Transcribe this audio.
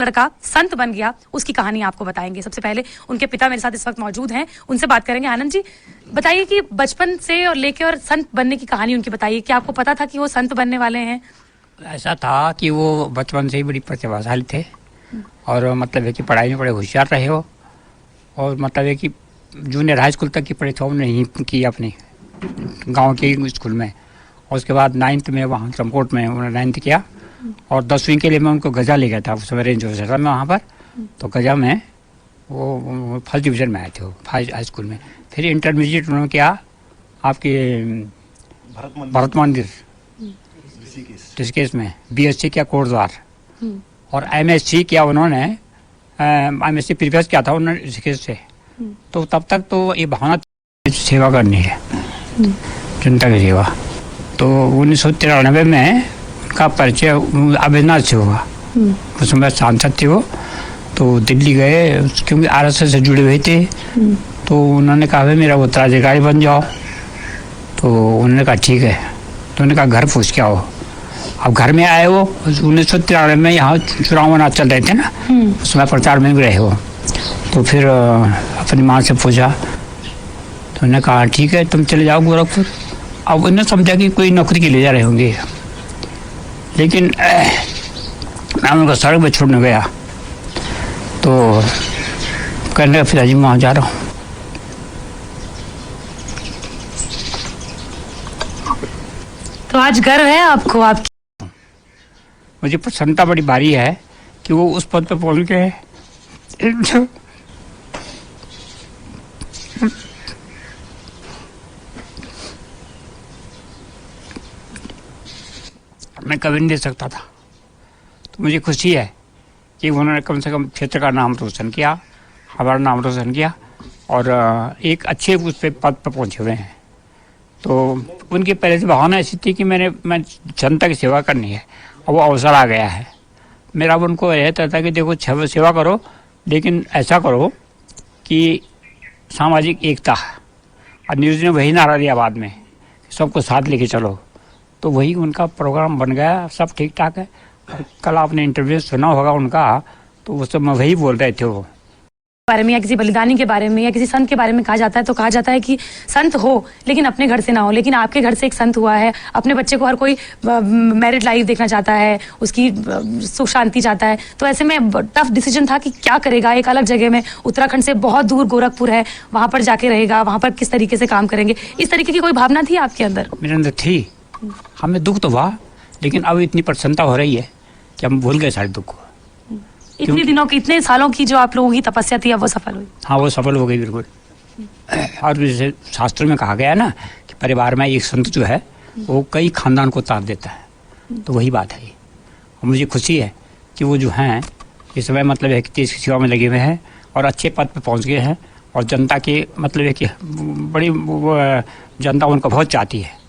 लड़का संत बन गया, उसकी कहानी आपको बताएंगे। सबसे पहले उनके पिता मेरे साथ इस वक्त मौजूद हैं, उनसे बात करेंगे। आनंद जी, बताइए कि बचपन से और लेके और संत बनने की कहानी उनकी बताइए। क्या आपको पता था कि वो संत बनने वाले हैं? ऐसा था कि वो बचपन से ही बड़ी प्रतिभाशाली थे और मतलब है कि पढ़ाई में बड़े होशियार रहे हो, और मतलब है कि जूनियर हाई स्कूल तक की परीक्षा उन्होंने ही की अपनी गांव के स्कूल में। और उसके बाद 9th में वहाँ चमकोट में उन्होंने 9th किया, और 10वीं के लिए मैं उनको गजा ले गया था उस समय रेंज ऑफिसर में वहाँ पर। तो गजा में वो फर्स्ट डिवीज़न में आए थे वो हाई स्कूल में। फिर इंटरमीडिएट उन्होंने किया आपके भरत मंदिर ऋषिकेश में, BSc किया कोटद्वार, और MSc किया उन्होंने, MSc प्रीवियस किया था उन्होंने ऋषिकेश से। तो तब तक तो ये भावना सेवा करनी है, जनता की सेवा। तो 1993 में उनका परिचय अभिनाथ से हुआ। उस समय सांसद थे वो, तो दिल्ली गए क्योंकि RSS से जुड़े हुए थे। तो उन्होंने कहा भाई मेरा उत्तराधिकारी बन जाओ। तो उन्होंने कहा ठीक है। तो उन्होंने कहा घर पूछ के आओ। अब घर में आए वो 1993 में, यहाँ चुनाव वुनाव चल रहे थे ना, उसमें प्रचार में भी रहे हो। तो फिर अपनी माँ से पूछा, तो उन्होंने कहा ठीक है तुम चले जाओ गोरखपुर। अब उन्होंने समझा कि कोई नौकरी के लिए जा रहे होंगे, लेकिन मैं उनको सड़क पर छोड़ने गया। तो कहने लगा पिताजी मैं वहाँ जा रहा हूँ। तो आज गर्व है आपको? आपकी मुझे प्रसन्नता बड़ी भारी है कि वो उस पद पर पहुँच गए। मैं कभी नहीं दे सकता था। तो मुझे खुशी है कि उन्होंने कम से कम क्षेत्र का नाम रोशन किया, हमारा नाम रोशन किया, और एक अच्छे उस पे पद पर पहुँचे हुए हैं। तो उनकी पहले से भावना ऐसी थी कि मैं जनता की सेवा करनी है, और वो अवसर आ गया है। मेरा उनको रहता था कि देखो सेवा करो, लेकिन ऐसा करो कि सामाजिक एकता। और न्यूज़ ने वही नारा दिया बाद में, सबको साथ लेके चलो। तो वही उनका प्रोग्राम बन गया, सब ठीक ठाक है। और कल आपने इंटरव्यू सुना होगा उनका, तो वो सब में वही बोल रहे थे वो बारे में, या किसी बलिदानी के बारे में, या किसी संत के बारे में कहा जाता है, तो कहा जाता है कि संत हो लेकिन अपने घर से ना हो। लेकिन आपके घर से एक संत हुआ है। अपने बच्चे को हर कोई मैरिड लाइफ देखना चाहता है, उसकी सुख शांति चाहता है। तो ऐसे में टफ डिसीजन था कि क्या करेगा। एक अलग जगह में, उत्तराखंड से बहुत दूर गोरखपुर है, वहाँ पर जाके रहेगा, वहाँ पर किस तरीके से काम करेंगे, इस तरीके की कोई भावना थी आपके अंदर? मेरे अंदर थी। हमें दुख तो हुआ, लेकिन अब इतनी प्रसन्नता हो रही है कि हम भूल गए सारे दुख को। इतने दिनों की, इतने सालों की जो आप लोगों की तपस्या थी, अब वो सफल हुई? हाँ, वो सफल हो गई बिल्कुल। और जैसे शास्त्रों में कहा गया है ना कि परिवार में एक संत जो है वो कई खानदान को तार देता है। तो वही बात है। और मुझे खुशी है कि वो जो हैं इस समय मतलब है कि देश की सेवा में लगे हुए हैं और अच्छे पद पर पहुंच गए हैं, और जनता के मतलब है कि बड़ी जनता उनको बहुत चाहती है।